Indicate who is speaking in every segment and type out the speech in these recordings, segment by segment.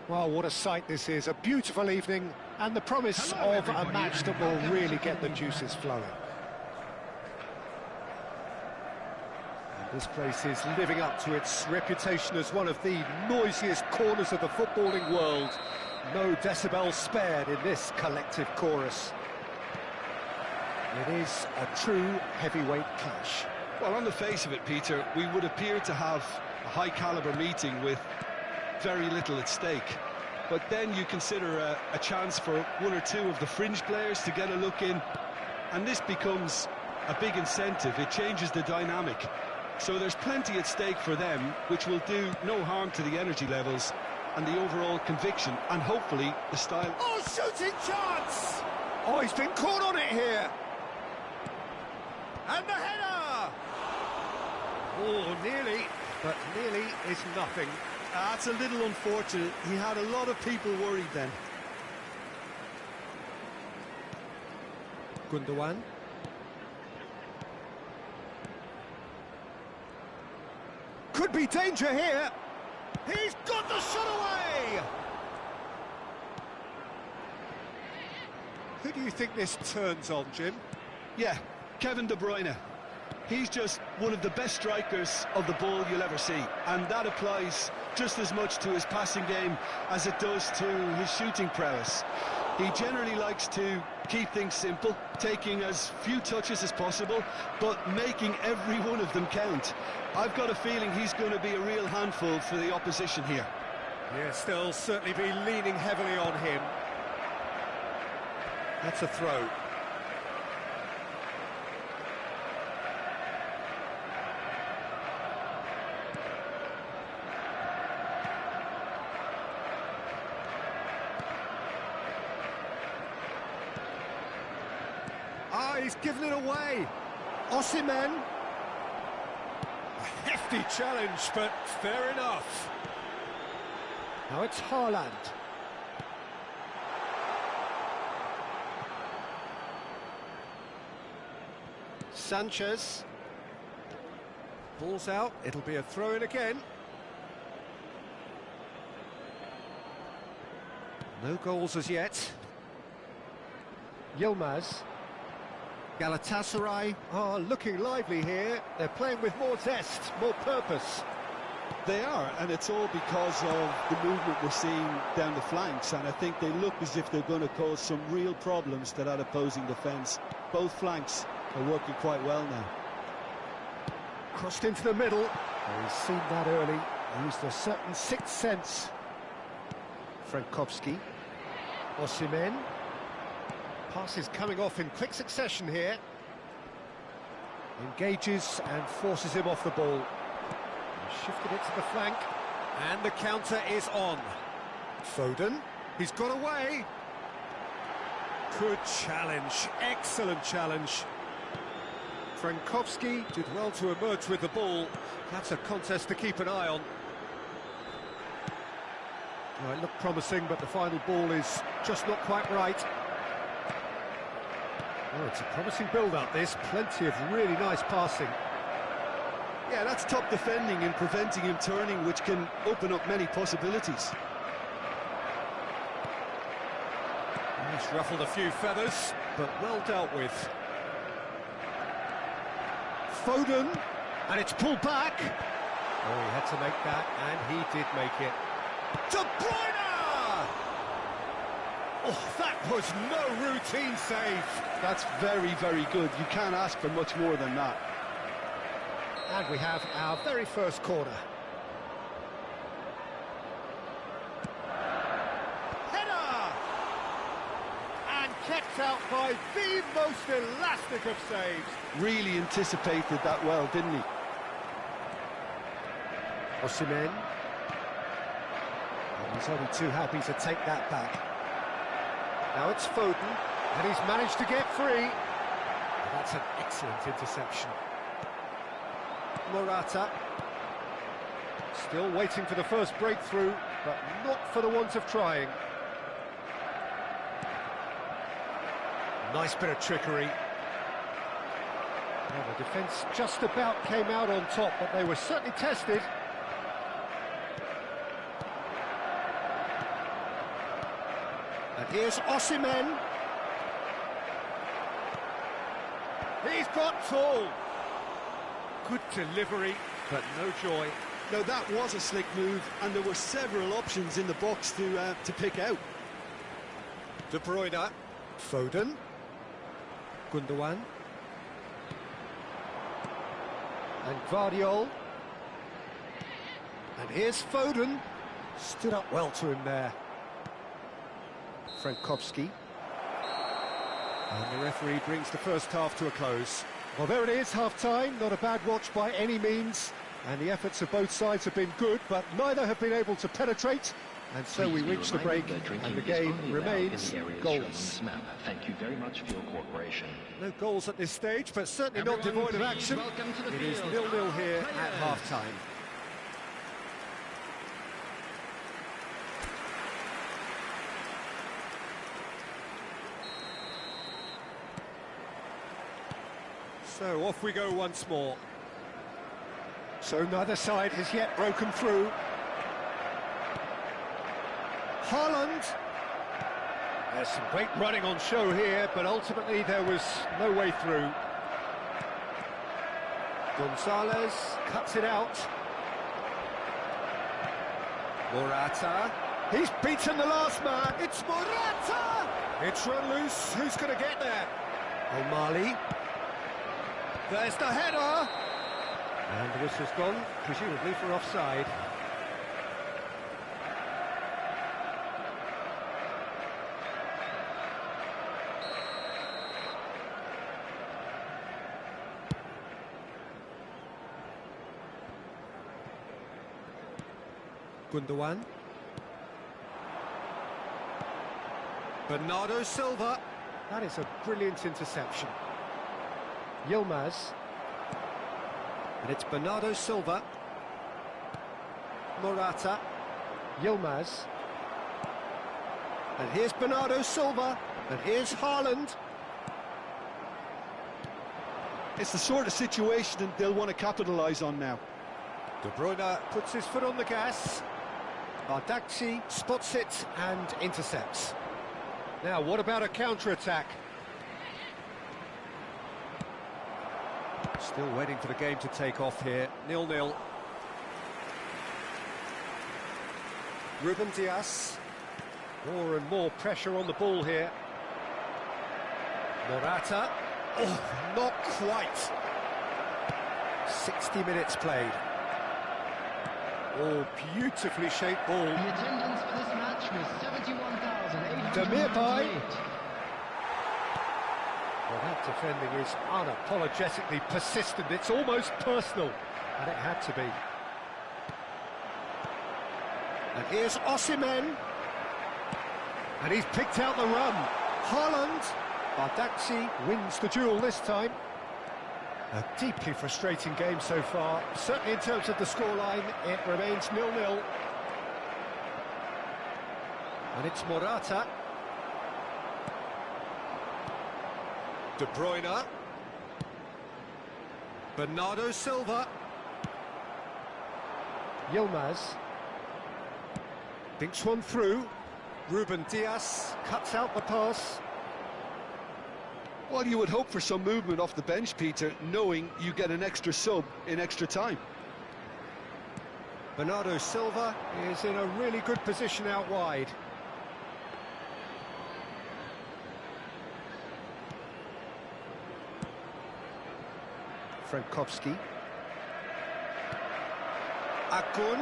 Speaker 1: Well, what a sight this is, a beautiful evening, and the promise of a match that will really get the juices flowing. And this place is living up to its reputation as one of the noisiest corners of the footballing world. No decibels spared in this collective chorus. It is a true heavyweight clash.
Speaker 2: Well, on the face of it, Peter, we would appear to have a high-caliber meeting with very little at stake. But then you consider a chance for one or two of the fringe players to get a look in, and this becomes a big incentive. It changes the dynamic. So there's plenty at stake for them, which will do no harm to the energy levels and the overall conviction, and hopefully the style.
Speaker 1: Oh, shooting chance! Oh, he's been caught on it here. And the header! Oh, nearly, but nearly is nothing.
Speaker 2: That's a little unfortunate. He had a lot of people worried then.
Speaker 1: Gundogan. Could be danger here. He's got the shot away! Who do you think this turns on, Jim?
Speaker 2: Yeah, Kevin De Bruyne. He's just one of the best strikers of the ball you'll ever see, and that applies just as much to his passing game as it does to his shooting prowess. He generally likes to keep things simple, taking as few touches as possible, but making every one of them count. I've got a feeling he's going to be a real handful for the opposition here.
Speaker 1: Yes, they'll certainly be leaning heavily on him. That's a throw. Ah, he's given it away. Osimhen. A hefty challenge, but fair enough. Now it's Haaland. Sanchez. Ball's out, it'll be a throw-in again. No goals as yet. Yilmaz. Galatasaray are looking lively here. They're playing with more zest, more purpose.
Speaker 2: They are, and it's all because of the movement we're seeing down the flanks, and I think they look as if they're going to cause some real problems to that opposing defence. Both flanks are working quite well now.
Speaker 1: Crossed into the middle. Oh, he's seen that early. Used a certain sixth sense. Frankowski. Osimhen. Pass is coming off in quick succession here. Engages and forces him off the ball. Shifted it to the flank, and the counter is on. Foden, he's got away. Good challenge, excellent challenge. Frankowski did well to emerge with the ball. That's a contest to keep an eye on. Well, it looked promising, but the final ball is just not quite right. Oh, it's a promising build-up, this. Plenty of really nice passing.
Speaker 2: Yeah, that's top defending and preventing him turning, which can open up many possibilities.
Speaker 1: He's ruffled a few feathers, but well dealt with. Foden, and it's pulled back. Oh, he had to make that, and he did make it. De Bruyne! Oh, that was no routine save.
Speaker 2: That's very, very good. You can't ask for much more than that.
Speaker 1: And we have our very first corner. Header! And kept out by the most elastic of saves.
Speaker 2: Really anticipated that well, didn't he?
Speaker 1: Osimhen. And he's only too happy to take that back. Now it's Foden, and he's managed to get free. And that's an excellent interception. Morata. Still waiting for the first breakthrough, but not for the want of trying. Nice bit of trickery. Well, the defence just about came out on top, but they were certainly tested. And here's Osimhen. He's got full. Good delivery, but no joy.
Speaker 2: No, that was a slick move, and there were several options in the box to pick out.
Speaker 1: De Bruyne. Foden. Gundogan. And Gvardiol. And here's Foden. Stood up well to him there. Frankowski. And the referee brings the first half to a close. Well, there it is, half-time. Not a bad watch by any means. And the efforts of both sides have been good, but neither have been able to penetrate. And so we reach the break, and the game remains goalless.
Speaker 3: Thank you very much for your cooperation.
Speaker 1: No goals at this stage, but certainly not devoid of action. It is 0-0 here at half-time. So off we go once more. So neither side has yet broken through. Haaland. There's some great running on show here, but ultimately there was no way through. Gonzalez cuts it out. Morata. He's beaten the last man. It's Morata! It's run loose. Who's going to get there? O'Malley. There's the header! And the whistle's gone, presumably for offside. Gundogan. Bernardo Silva. That is a brilliant interception. Yilmaz. And it's Bernardo Silva. Morata. Yilmaz. And here's Bernardo Silva. And here's Haaland.
Speaker 2: It's the sort of situation that they'll want to capitalise on now.
Speaker 1: De Bruyne puts his foot on the gas. Bardakci spots it and intercepts. Now, what about a counter-attack? Still waiting for the game to take off here. 0-0. Ruben Dias. More and more pressure on the ball here. Morata. Oh, not quite. 60 minutes played. Oh, beautifully shaped ball.
Speaker 3: The attendance for this match was 71,800.
Speaker 1: Demirbay. Well, that defending is unapologetically persistent. It's almost personal, and it had to be. And here's Osimhen. And he's picked out the run. Haaland. Bardakci wins the duel this time. A deeply frustrating game so far. Certainly in terms of the scoreline, it remains 0-0. And it's Morata. De Bruyne. Bernardo Silva. Yilmaz. Dinks one through. Ruben Dias cuts out the pass.
Speaker 2: Well, you would hope for some movement off the bench, Peter, knowing you get an extra sub in extra time.
Speaker 1: Bernardo Silva is in a really good position out wide. Frankowski. Akun.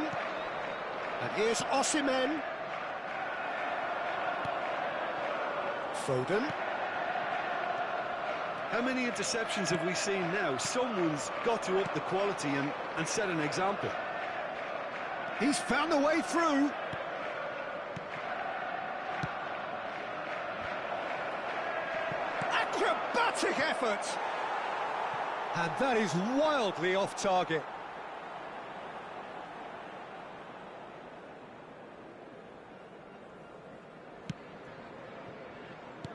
Speaker 1: And here's Osimhen. Foden.
Speaker 2: How many interceptions have we seen now? Someone's got to up the quality and set an example.
Speaker 1: He's found a way through. Acrobatic effort. And that is wildly off target.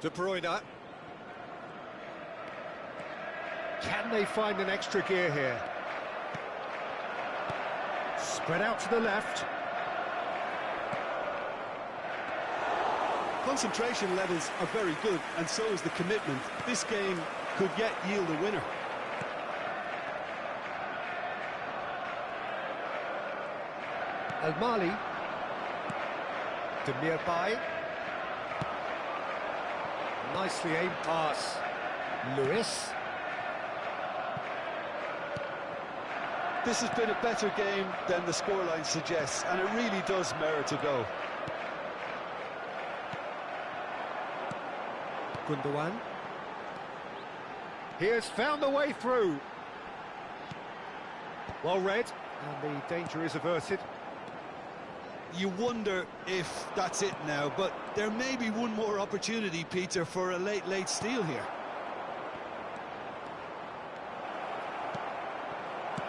Speaker 1: De Bruyne. Can they find an extra gear here? Spread out to the left.
Speaker 2: Concentration levels are very good, and so is the commitment. This game could yet yield a winner.
Speaker 1: El Mali. Demirbay. Nicely aimed pass. Lewis.
Speaker 2: This has been a better game than the scoreline suggests, and it really does merit a go.
Speaker 1: Gundogan. He has found the way through. Well read, and the danger is averted.
Speaker 2: You wonder if that's it now, but there may be one more opportunity, Peter, for a late steal here.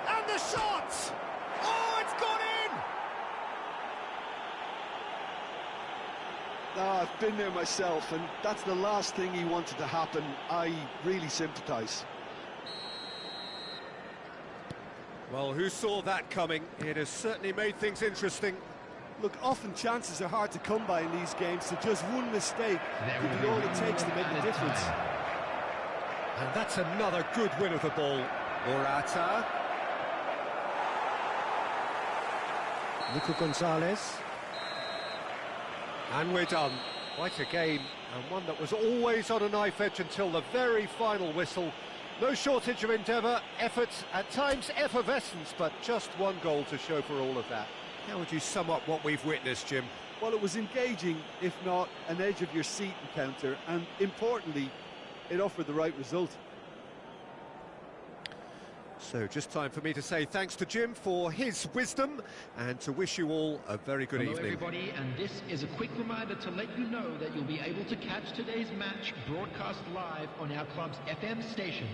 Speaker 1: And the shot! Oh, it's gone in!
Speaker 2: I've been there myself, and that's the last thing he wanted to happen. I really sympathise.
Speaker 1: Well, who saw that coming? It has certainly made things interesting.
Speaker 2: Look, often chances are hard to come by in these games, so just one mistake could be all it takes to make a difference.
Speaker 1: And that's another good win of the ball. Morata. Nico Gonzalez. And we're done. Quite a game, and one that was always on a knife edge until the very final whistle. No shortage of endeavour, effort, at times effervescence, but just one goal to show for all of that. How would you sum up what we've witnessed, Jim?
Speaker 2: Well, it was engaging, if not an edge-of-your-seat encounter, and importantly, it offered the right result.
Speaker 1: So just time for me to say thanks to Jim for his wisdom and to wish you all a very good
Speaker 3: Hello
Speaker 1: evening.
Speaker 3: everybody, and this is a quick reminder to let you know that you'll be able to catch today's match broadcast live on our club's FM station.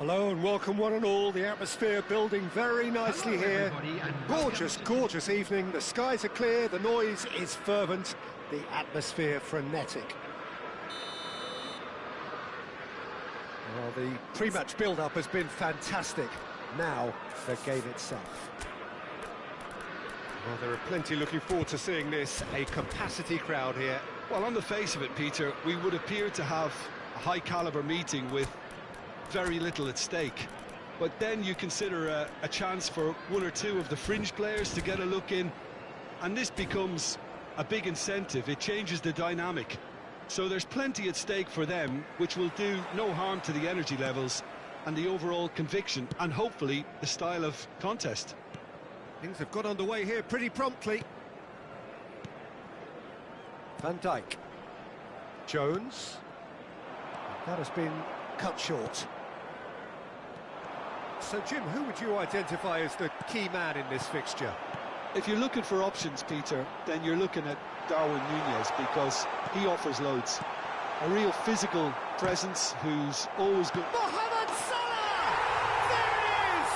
Speaker 1: Hello and welcome one and all. The atmosphere building very nicely here. Gorgeous, gorgeous evening. The skies are clear, the noise is fervent, the atmosphere frenetic. Well, the pre-match build-up has been fantastic. Now, the game itself. Well, there are plenty looking forward to seeing this. A capacity crowd here.
Speaker 2: Well, on the face of it, Peter, we would appear to have a high-caliber meeting with very little at stake. But then you consider a chance for one or two of the fringe players to get a look in, and this becomes a big incentive. It changes the dynamic. So there's plenty at stake for them, which will do no harm to the energy levels and the overall conviction, and hopefully the style of contest.
Speaker 1: Things have got underway here pretty promptly. Van Dijk. Jones. That has been cut short. So, Jim, who would you identify as the key man in this fixture?
Speaker 4: If you're looking for options, Peter, then you're looking at Darwin Núñez, because he offers loads. A real physical presence who's always good.
Speaker 1: Mohamed Salah! There it is!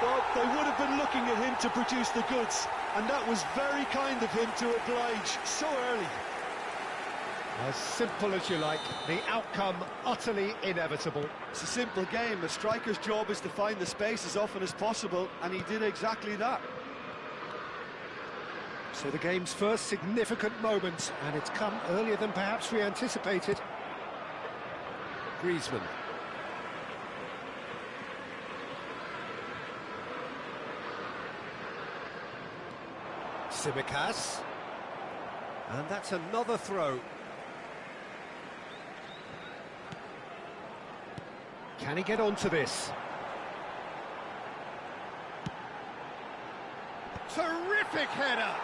Speaker 4: Well, they would have been looking at him to produce the goods, and that was very kind of him to oblige so early.
Speaker 1: As simple as you like, the outcome utterly inevitable.
Speaker 4: It's a simple game. The striker's job is to find the space as often as possible, and he did exactly that.
Speaker 1: So the game's first significant moment, and it's come earlier than perhaps we anticipated. Griezmann. Tsimikas. And that's another throw. Can he get onto this? Terrific header!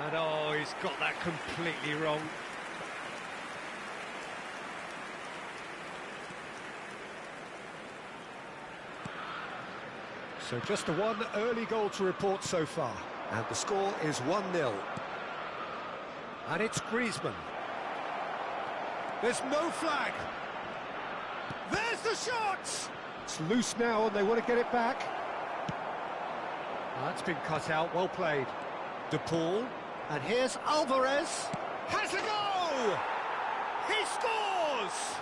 Speaker 1: And oh, he's got that completely wrong. So just the one early goal to report so far. And the score is 1-0. And it's Griezmann. There's no flag. There's the shot! It's loose now and they want to get it back. That's been cut out, well played. De Paul, and here's Alvarez. Has a go! He scores!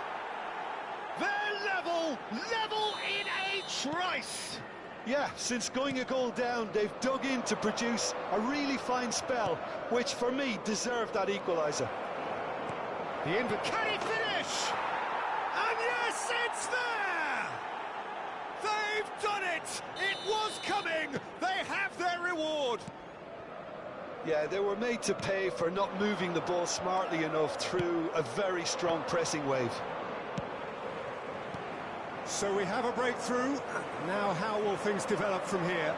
Speaker 1: They're level in a trice!
Speaker 4: Yeah, since going a goal down, they've dug in to produce a really fine spell, which for me deserved that equaliser.
Speaker 1: Can he finish? And yes, it's there! They've done it! It was coming! They have their reward!
Speaker 4: Yeah, they were made to pay for not moving the ball smartly enough through a very strong pressing wave.
Speaker 1: So we have a breakthrough. Now how will things develop from here?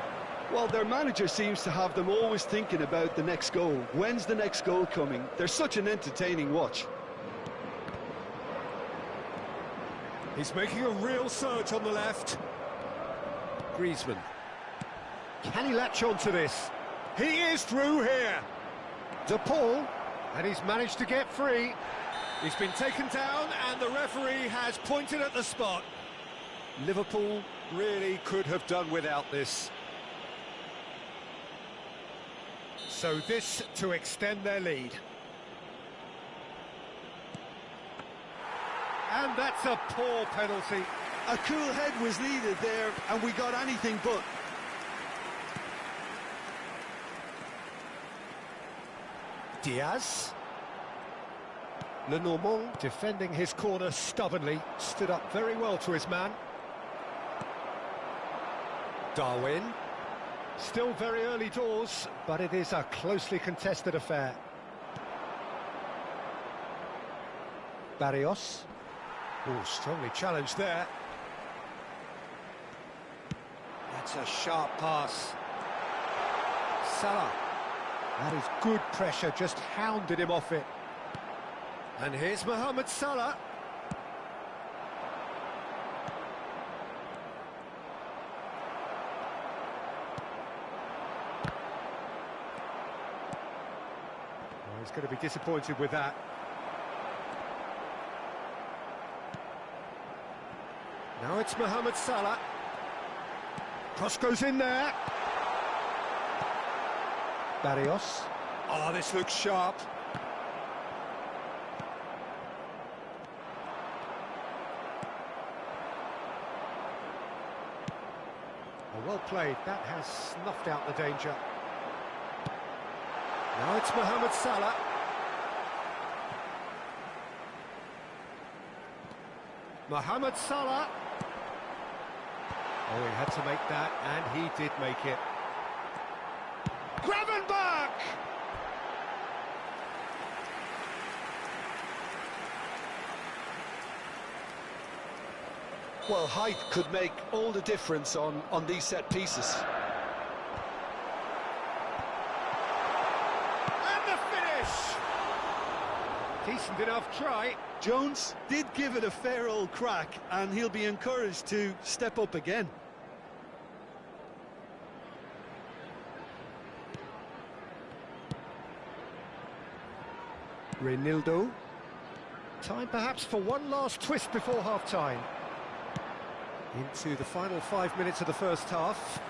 Speaker 4: Well, their manager seems to have them always thinking about the next goal. When's the next goal coming? They're such an entertaining watch.
Speaker 1: He's making a real surge on the left. Griezmann. Can he latch on to this? He is through here. De Paul, and he's managed to get free. He's been taken down, and the referee has pointed at the spot. Liverpool really could have done without this. So this to extend their lead. And that's a poor penalty.
Speaker 4: A cool head was needed there, and we got anything but.
Speaker 1: Diaz. Lenormand, defending his corner stubbornly, stood up very well to his man. Darwin. Still very early doors, but it is a closely contested affair. Barrios. Oh, strongly challenged there. That's a sharp pass. Salah. That is good pressure, just hounded him off it. And here's Mohamed Salah. Oh, he's going to be disappointed with that. Now it's Mohamed Salah. Cross goes in there. Barrios. Oh, this looks sharp. Oh, well played. That has snuffed out the danger. Now it's Mohamed Salah. Mohamed Salah. Oh, he had to make that, and he did make it. Gravenberch!
Speaker 4: Well, height could make all the difference on these set pieces.
Speaker 1: And the finish! Decent enough try.
Speaker 4: Jones did give it a fair old crack, and he'll be encouraged to step up again.
Speaker 1: Reinildo. Time perhaps for one last twist before half-time. Into the final 5 minutes of the first half.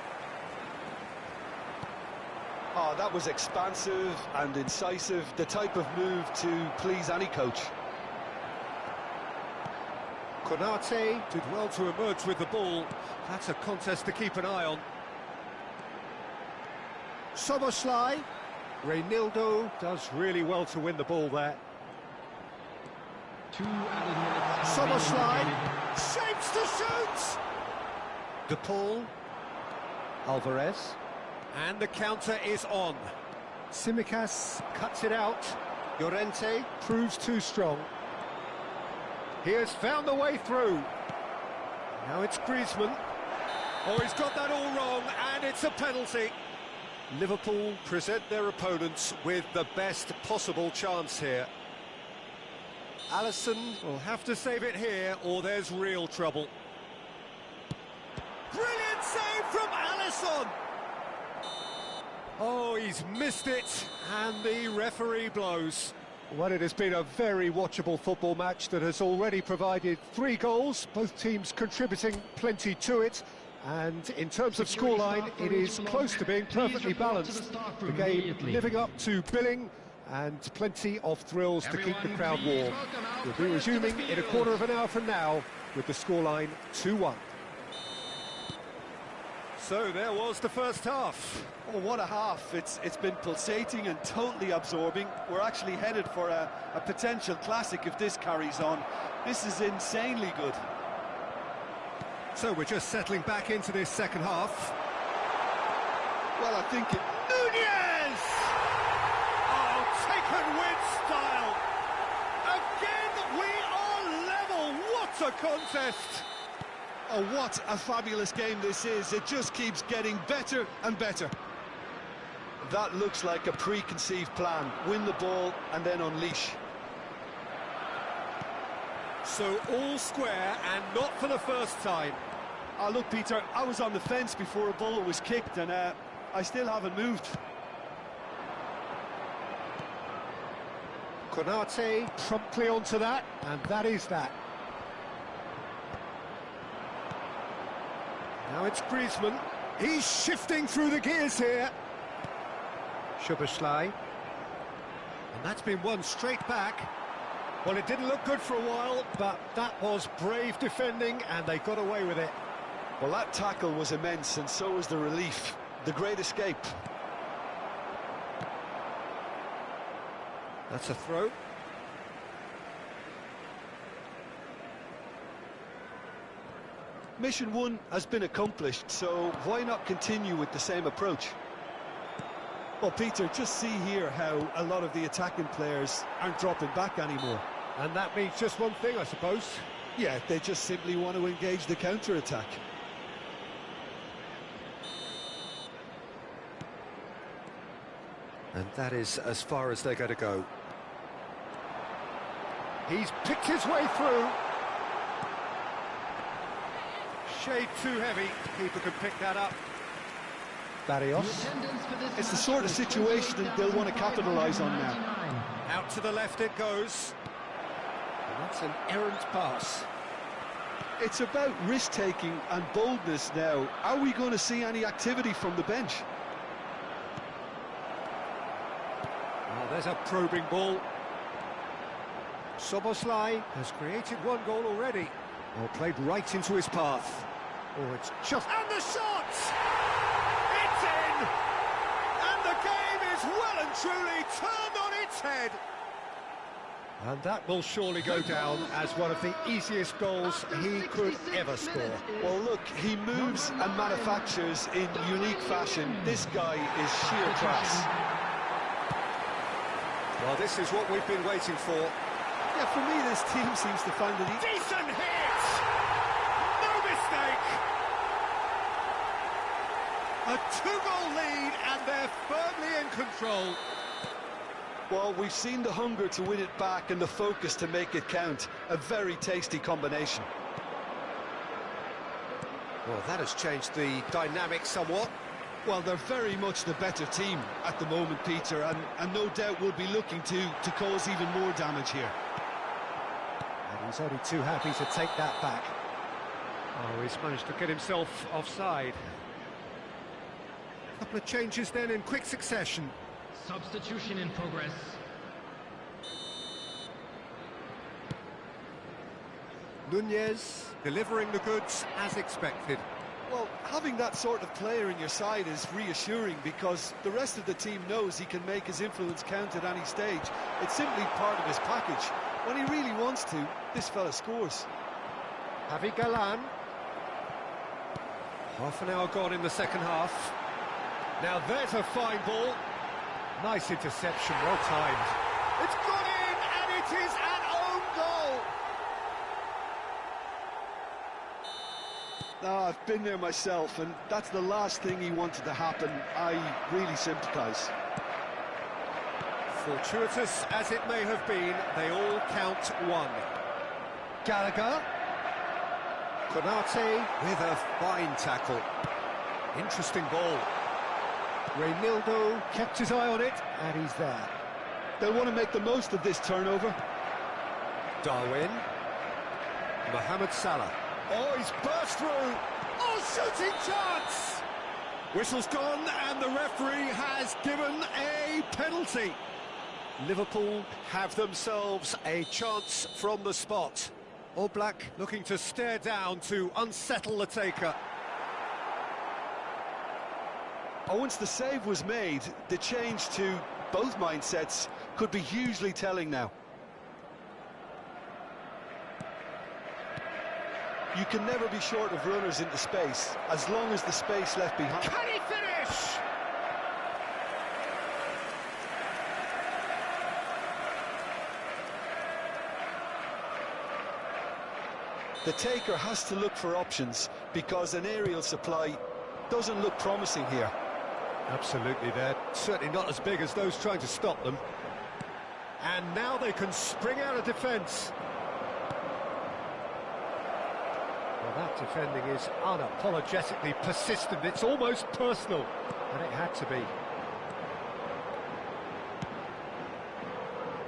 Speaker 4: Oh, that was expansive and incisive, the type of move to please any coach.
Speaker 1: Konate did well to emerge with the ball. That's a contest to keep an eye on. Szoboszlai. Reinildo does really well to win the ball there.
Speaker 3: 2 added minutes.
Speaker 1: Szoboszlai shapes to shoot. De Paul. Alvarez. And the counter is on. Tsimikas cuts it out. Llorente proves too strong. He has found the way through. Now it's Griezmann. Oh, he's got that all wrong, and it's a penalty. Liverpool present their opponents with the best possible chance here. Alisson will have to save it here, or there's real trouble. Brilliant save from Alisson! Oh, he's missed it, and the referee blows. Well, it has been a very watchable football match that has already provided 3 goals, both teams contributing plenty to it. And in terms of scoreline, it is close to being perfectly balanced. The game living up to billing, and plenty of thrills to keep the crowd warm. We'll be resuming in a quarter of an hour from now with the scoreline 2-1. So there was the first half.
Speaker 4: Oh, what a half. It's been pulsating and totally absorbing. We're actually headed for a potential classic if this carries on. This is insanely good.
Speaker 1: So we're just settling back into this second half.
Speaker 4: Well, I think it...
Speaker 1: Nunez! Oh, taken with style. Again, we are level. What a contest!
Speaker 4: Oh, what a fabulous game this is. It just keeps getting better and better. That looks like a preconceived plan. Win the ball and then unleash.
Speaker 1: So all square, and not for the first time.
Speaker 4: Oh, look, Peter, I was on the fence before a ball was kicked, and I still haven't moved.
Speaker 1: Konate promptly onto that, and that is that. Now it's Griezmann. He's shifting through the gears here. Szoboszlai. And that's been won straight back. Well, it didn't look good for a while, but that was brave defending, and they got away with it.
Speaker 4: Well, that tackle was immense, and so was the relief. The great escape.
Speaker 1: That's a throw.
Speaker 4: Mission 1 has been accomplished, so why not continue with the same approach? Well, Peter, just see here how a lot of the attacking players aren't dropping back anymore.
Speaker 1: And that means just one thing, I suppose.
Speaker 4: Yeah, they just simply want to engage the counter-attack.
Speaker 1: And that is as far as they're going to go. He's picked his way through. Shade too heavy. Keeper can pick that up. Barrios.
Speaker 4: It's the sort of situation that they'll want to capitalise on now.
Speaker 1: Out to the left it goes. And that's an errant pass.
Speaker 4: It's about risk-taking and boldness now. Are we going to see any activity from the bench?
Speaker 1: Oh, there's a probing ball. Soboslai has created one goal already. Well, played right into his path. Oh, it's just... And the shot! It's in! And the game is well and truly turned on its head. And that will surely go down as one of the easiest goals he could ever score.
Speaker 4: Well, look, he moves and manufactures in unique fashion. This guy is sheer class.
Speaker 1: Well, this is what we've been waiting for.
Speaker 4: Yeah, for me, this team seems to find it...
Speaker 1: Decent hit! No mistake! A two-goal lead, and they're firmly in control.
Speaker 4: Well, we've seen the hunger to win it back and the focus to make it count. A very tasty combination.
Speaker 1: Well, that has changed the dynamic somewhat.
Speaker 2: Well, they're very much the better team at the moment, Peter, and no doubt will be looking to cause even more damage here.
Speaker 1: And he's only too happy to take that back. Oh, he's managed to get himself offside. A couple of changes then in quick succession.
Speaker 3: Substitution in progress.
Speaker 1: Nunez delivering the goods as expected.
Speaker 4: Well, having that sort of player in your side is reassuring because the rest of the team knows he can make his influence count at any stage. It's simply part of his package. When he really wants to, this fella scores.
Speaker 1: Javi Galan. Half an hour gone in the second half. Now there's a fine ball. Nice interception, well timed. It's gone in, and it is an own goal!
Speaker 4: Ah, I've been there myself, and that's the last thing he wanted to happen. I really sympathise.
Speaker 1: Fortuitous as it may have been, they all count one. Gallagher. Konate with a fine tackle. Interesting ball. Reynaldo kept his eye on it, and he's there.
Speaker 4: They'll want to make the most of this turnover.
Speaker 1: Darwin. Mohamed Salah. Oh, he's burst through. Oh, shooting chance! Whistle's gone, and the referee has given a penalty. Liverpool have themselves a chance from the spot. Oblak looking to stare down to unsettle the taker.
Speaker 4: Once the save was made, the change to both mindsets could be hugely telling now. You can never be short of runners into space, as long as the space left behind...
Speaker 1: Can he finish?
Speaker 4: The taker has to look for options, because an aerial supply doesn't look promising here.
Speaker 1: Absolutely, they're certainly not as big as those trying to stop them. And now they can spring out of defence. Well, that defending is unapologetically persistent. It's almost personal, and it had to be.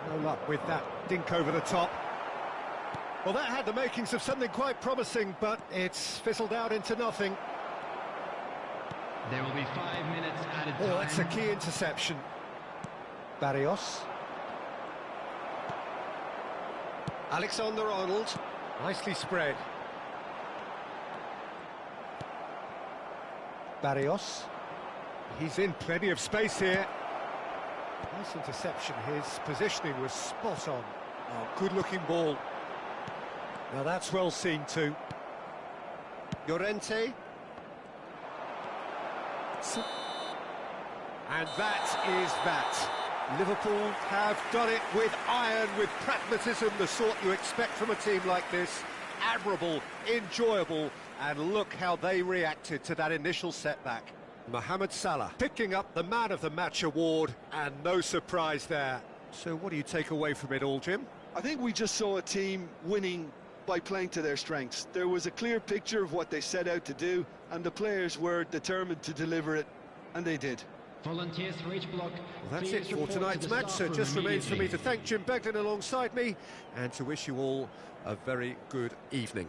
Speaker 1: No luck with that dink over the top. Well, that had the makings of something quite promising, but it's fizzled out into nothing.
Speaker 3: There will be 5 minutes added time.
Speaker 1: Oh, that's a key interception. Barrios. Alexander-Arnold. Nicely spread. Barrios. He's in plenty of space here. Nice interception. His positioning was spot on. Oh, good-looking ball. Now that's well seen too. Llorente. And that is that. Liverpool have done it with iron, with pragmatism, the sort you expect from a team like this. Admirable, enjoyable, and look how they reacted to that initial setback. Mohamed Salah picking up the Man of the Match award, and no surprise there. So what do you take away from it all, Jim?
Speaker 4: I think we just saw a team winning by playing to their strengths. There was a clear picture of what they set out to do, and the players were determined to deliver it, and they did.
Speaker 3: Volunteers for each block.
Speaker 1: Well, that's it for tonight's match, so it just remains for me to thank Jim Beglin alongside me, and to wish you all a very good evening.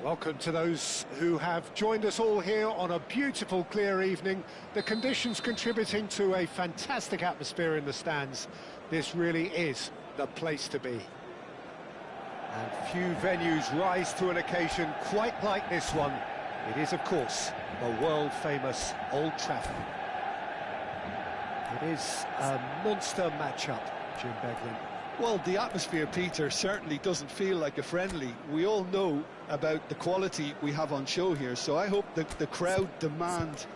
Speaker 1: Welcome to those who have joined us all here on a beautiful, clear evening. The conditions contributing to a fantastic atmosphere in the stands. This really is the place to be. And few venues rise to an occasion quite like this one. It is, of course, the world-famous Old Trafford. It is a monster matchup, Jim Beglin.
Speaker 2: Well, the atmosphere, Peter, certainly doesn't feel like a friendly. We all know about the quality we have on show here, so I hope that the crowd demand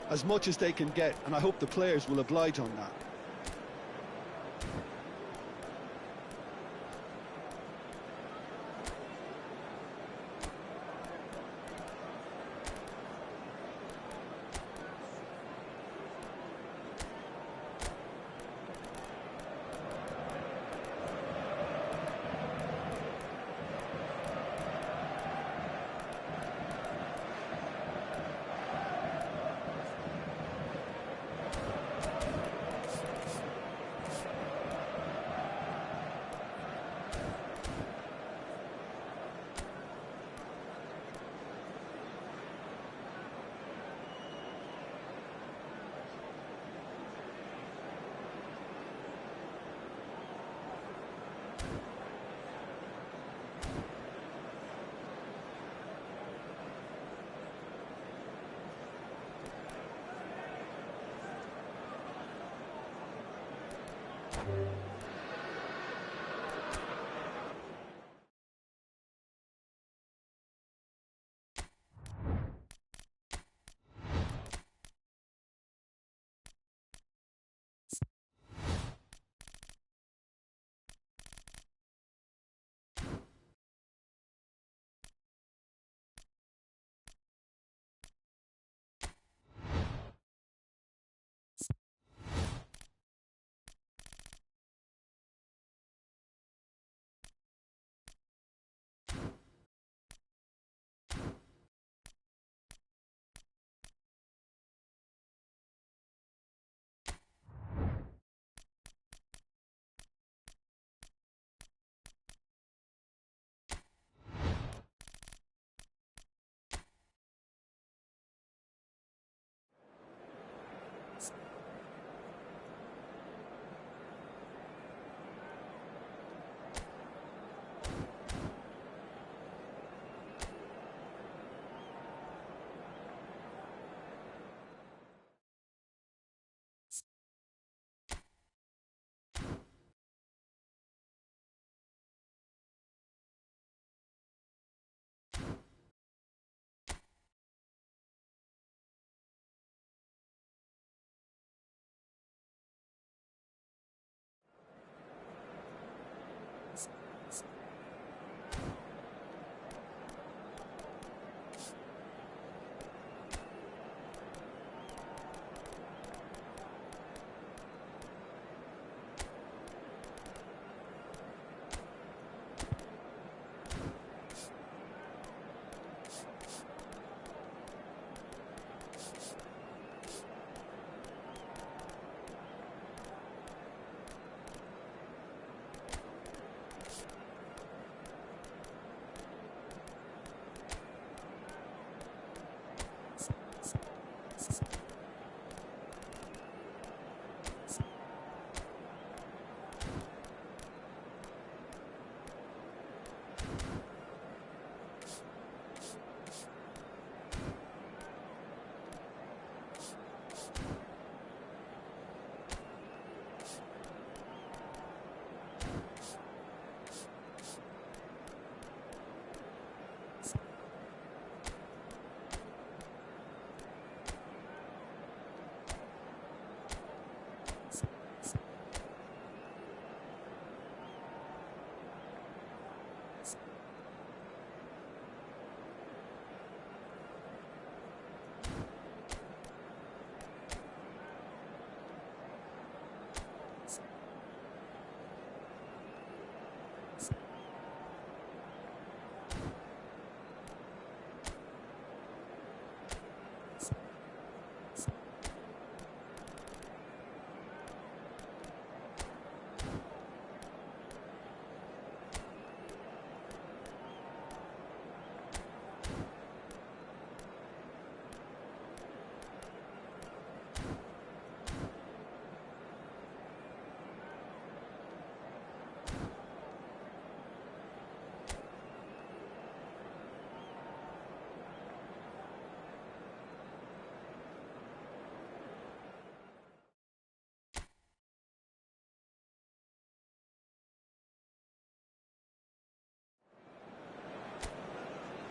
Speaker 2: as much as they can get, and I hope the players will oblige on that.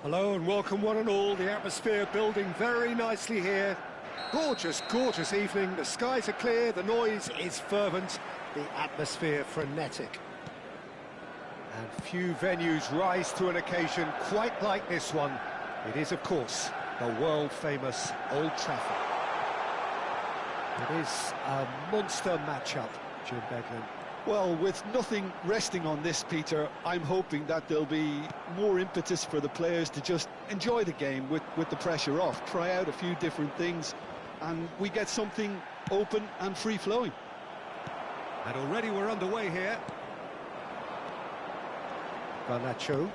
Speaker 1: Hello and welcome one and all. The atmosphere building very nicely here. Gorgeous, gorgeous evening. The skies are clear, the noise is fervent, the atmosphere frenetic. And few venues rise to an occasion quite like this one. It is, of course, the world-famous Old Trafford. It is a monster matchup, Jim Beglin.
Speaker 4: Well, with nothing resting on this, Peter, I'm hoping that there'll be more impetus for the players to just enjoy the game with the pressure off, try out a few different things, and we get something open and free-flowing.
Speaker 1: And already we're underway here. Garnacho.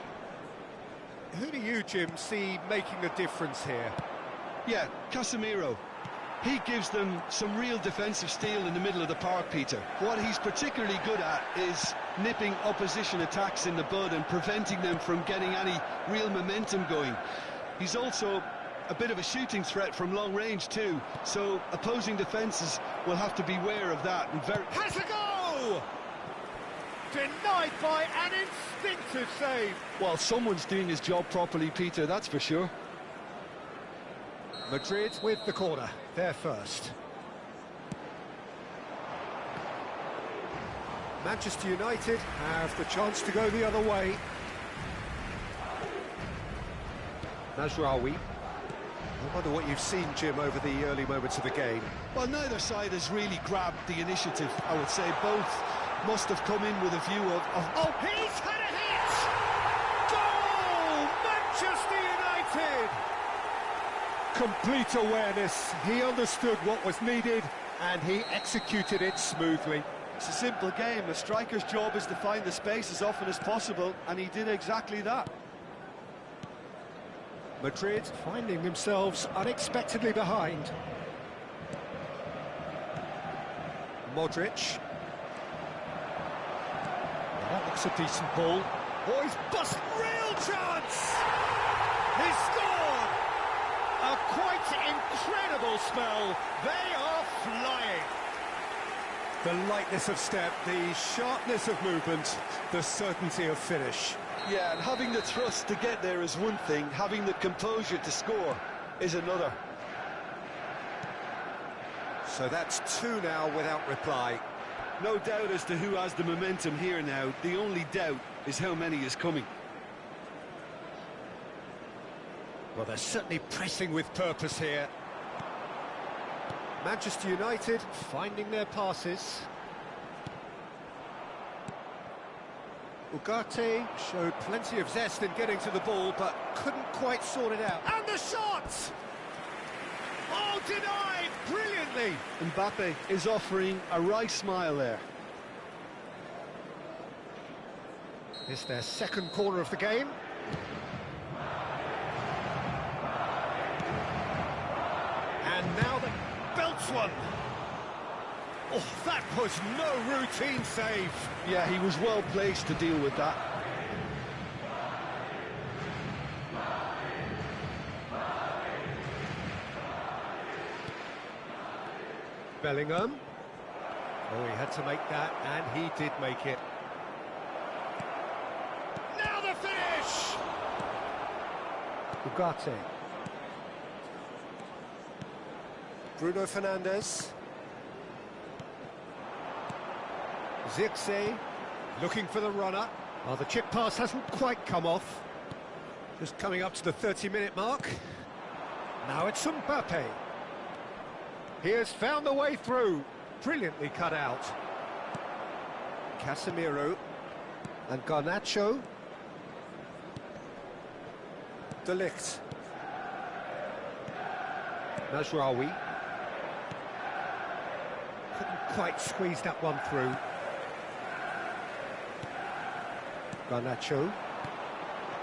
Speaker 1: Who do you, Jim, see making a difference here?
Speaker 2: Yeah, Casemiro. He gives them some real defensive steel in the middle of the park, Peter. What he's particularly good at is nipping opposition attacks in the bud and preventing them from getting any real momentum going. He's also a bit of a shooting threat from long range too, so opposing defences will have to beware of that. And
Speaker 1: Has a go! Denied by an instinctive save.
Speaker 4: Well, someone's doing his job properly, Peter, that's for sure.
Speaker 1: Madrid with the corner, they're first. Manchester United have the chance to go the other way. Mazraoui. I wonder what you've seen, Jim, over the early moments of the game.
Speaker 4: Well, neither side has really grabbed the initiative, I would say. Both must have come in with a view of...
Speaker 1: Oh, he's had a hit! Goal! Manchester United! Complete awareness. He understood what was needed, and he executed it smoothly.
Speaker 4: It's a simple game. A striker's job is to find the space as often as possible, and he did exactly that.
Speaker 1: Madrid finding themselves unexpectedly behind. Modric. That looks a decent ball. Oh, he's bust! Real chance! He scored! A quite incredible spell. They are flying. The lightness of step, the sharpness of movement, the certainty of finish.
Speaker 4: Yeah, and having the thrust to get there is one thing, having the composure to score is another.
Speaker 1: So that's two now without reply.
Speaker 2: no doubt as to who has the momentum here now. The only doubt is how many is coming.
Speaker 1: Well, they're certainly pressing with purpose here. Manchester United finding their passes. Ugarte showed plenty of zest in getting to the ball, but couldn't quite sort it out. And the shot! Oh, denied brilliantly!
Speaker 4: Mbappe is offering a right smile there.
Speaker 1: It's their second corner of the game. And now the belts one. Oh, that was no routine save.
Speaker 4: Yeah, he was well placed to deal with that.
Speaker 1: Bellingham. Oh, he had to make that, and he did make it. Now the finish! Ugarte. Bruno Fernandes. Zirkzee looking for the runner. Oh, the chip pass hasn't quite come off. Just coming up to the 30-minute mark. Now it's Mbappe. He has found the way through. Brilliantly cut out. Casemiro and Garnacho. De Ligt. Mazraoui. Couldn't quite squeeze that one through. Garnacho.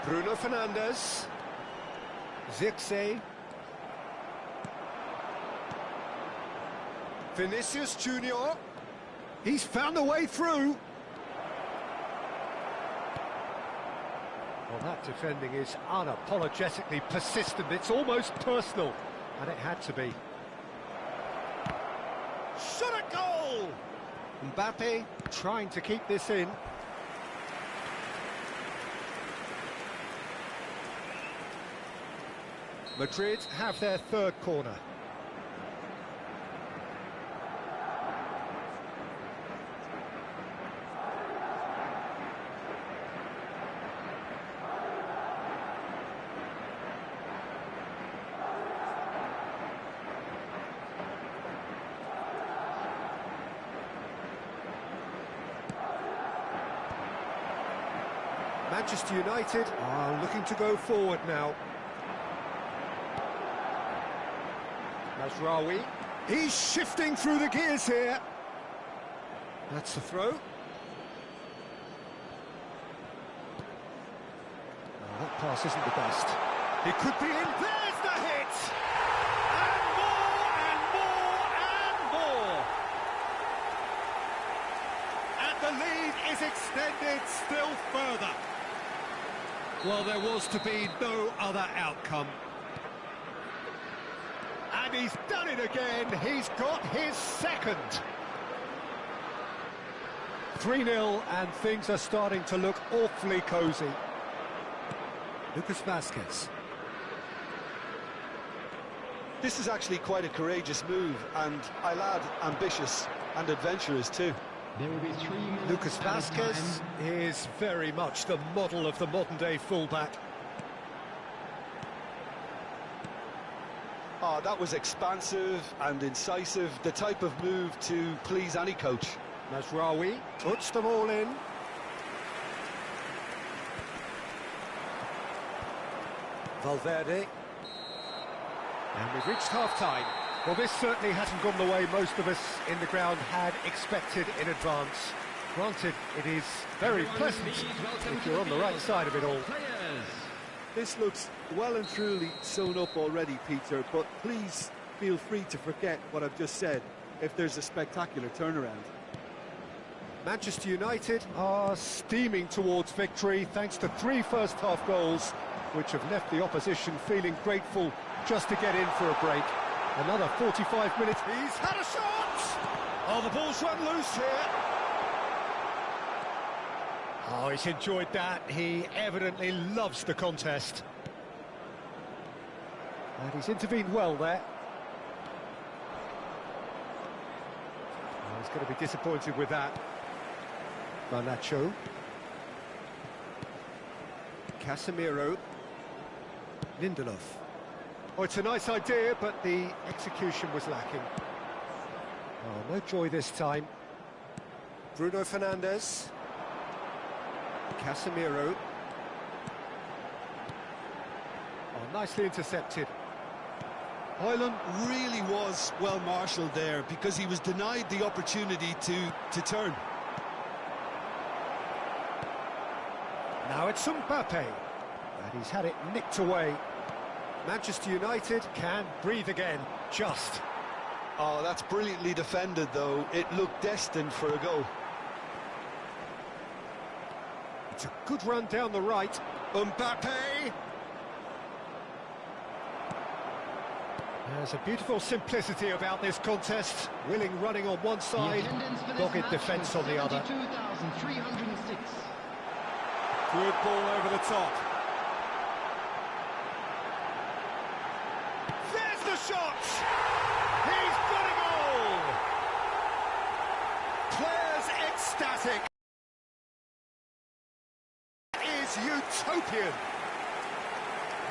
Speaker 1: Bruno Fernandes. Zirkzee. Vinicius Junior. He's found a way through. Well, that defending is unapologetically persistent. It's almost personal, and it had to be. Shot a goal! Mbappe trying to keep this in. Madrid have their third corner. Manchester United are looking to go forward now. Mazraoui, he's shifting through the gears here. That's the throw. Oh, that pass isn't the best. It could be in. There's the hit! And more, and more, and more! And the lead is extended still further. Well, there was to be no other outcome. And he's done it again. He's got his second. 3-0, and things are starting to look awfully cosy. Lucas Vázquez.
Speaker 4: This is actually quite a courageous move, and I'll add ambitious and adventurous too.
Speaker 3: There will be 3 minutes.
Speaker 1: Lucas Vázquez is very much the model of the modern-day fullback.
Speaker 4: Oh, that was expansive and incisive, the type of move to please any coach.
Speaker 1: Mazraoui puts them all in. Valverde. And we've reached half-time. Well, this certainly hasn't gone the way most of us in the ground had expected in advance. Granted, it is very pleasant if you're on the right side of it all.
Speaker 4: This looks well and truly sewn up already, Peter, but please feel free to forget what I've just said if there's a spectacular turnaround.
Speaker 1: Manchester United are steaming towards victory thanks to 3 first-half goals, which have left the opposition feeling grateful just to get in for a break. Another 45 minutes. He's had a shot! Oh, the ball's run loose here. Oh, he's enjoyed that. He evidently loves the contest. And he's intervened well there. Oh, he's going to be disappointed with that. Garnacho. Casemiro. Lindelof. Oh, it's a nice idea, but the execution was lacking. Oh, no joy this time. Bruno Fernandes. Casemiro. Oh, nicely intercepted.
Speaker 4: Højlund really was well marshalled there because he was denied the opportunity to turn.
Speaker 1: Now it's Mbappe. And he's had it nicked away. Manchester United can breathe again, just.
Speaker 4: Oh, that's brilliantly defended, though. It looked destined for a goal.
Speaker 1: It's a good run down the right. Mbappe! There's a beautiful simplicity about this contest. Willing running on one side, dogged defence on the other.
Speaker 3: 2,306.
Speaker 1: Good ball over the top. There's the shot! He's got a goal! Players ecstatic. Is utopian.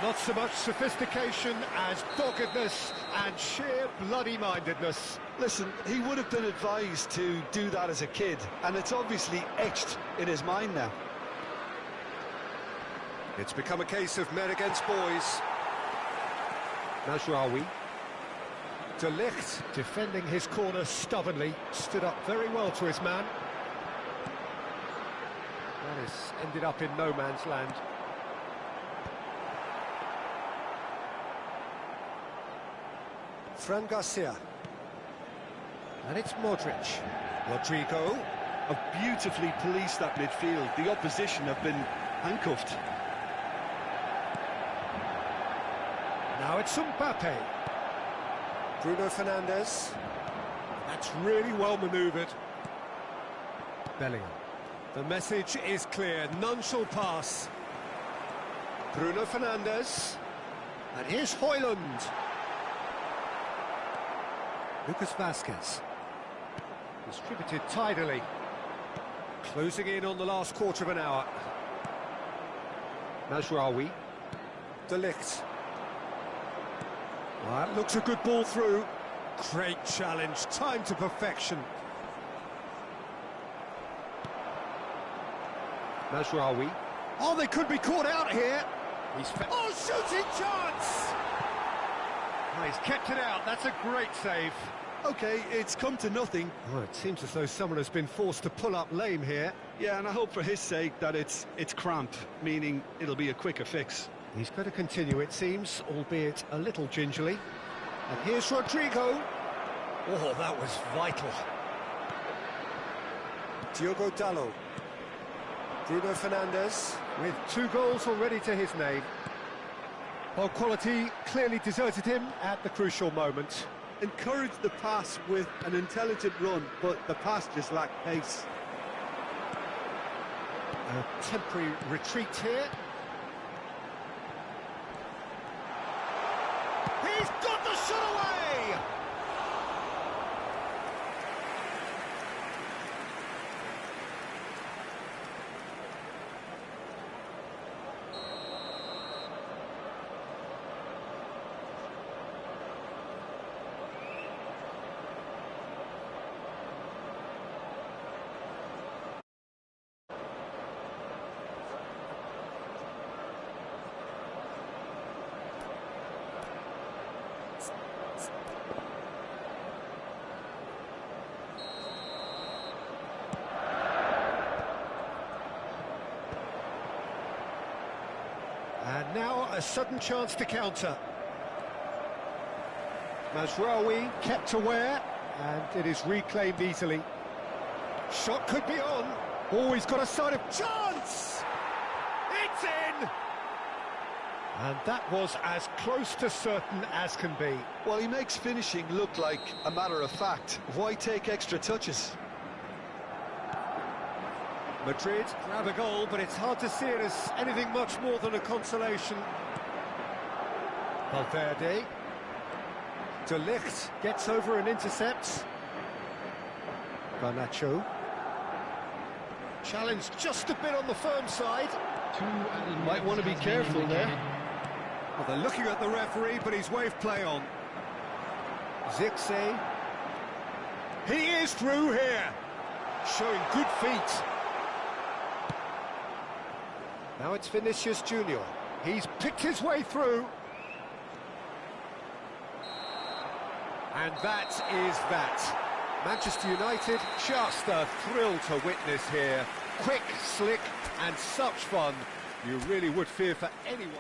Speaker 1: Not so much sophistication as doggedness and sheer bloody-mindedness.
Speaker 4: Listen, he would have been advised to do that as a kid, and it's obviously etched in his mind now.
Speaker 1: It's become a case of men against boys. Mazraoui. De Ligt, defending his corner stubbornly, stood up very well to his man. That has ended up in no man's land. Fran Garcia. And it's Modric. Rodrigo.
Speaker 4: Have beautifully policed that midfield. The opposition have been handcuffed.
Speaker 1: Now it's Mbappe. Bruno Fernandes. That's really well manoeuvred. Bellingham. The message is clear, none shall pass. Bruno Fernandes. And here's Højlund. Lucas Vazquez. Distributed tidily. Closing in on the last quarter of an hour. Mazraoui. De Ligt. Well, that looks a good ball through. Great challenge, time to perfection. Mazraoui. Oh, they could be caught out here. Oh, shooting chance! Oh, he's kept it out, that's a great save.
Speaker 4: OK, it's come to nothing.
Speaker 1: Oh, it seems as though someone has been forced to pull up lame here.
Speaker 2: Yeah, and I hope for his sake that it's cramp, meaning it'll be a quicker fix.
Speaker 1: He's going to continue, it seems, albeit a little gingerly. And here's Rodrigo. Oh, that was vital. Diogo Dalot. Bruno Fernandes, with 2 goals already to his name. Well, quality clearly deserted him at the crucial moment.
Speaker 4: Encouraged the pass with an intelligent run, but the pass just lacked pace.
Speaker 1: A temporary retreat here. He's got the shot away! And now a sudden chance to counter. Mazraoui kept aware, and it is reclaimed easily. Shot could be on. Oh, he's got a side of chance! It's in! And that was as close to certain as can be.
Speaker 2: Well, he makes finishing look like a matter of fact. Why take extra touches?
Speaker 1: Madrid grab a goal, but it's hard to see it as anything much more than a consolation. Valverde. De Ligt gets over and intercepts. Garnacho. Challenged just a bit on the firm side.
Speaker 2: Might want to be careful there.
Speaker 1: Well, they're looking at the referee, but he's waved play on. Zirkzee. He is through here. Showing good feet. Now it's Vinicius Junior. He's picked his way through. And that is that. Manchester United, just a thrill to witness here. Quick, slick, and such fun. You really would fear for anyone.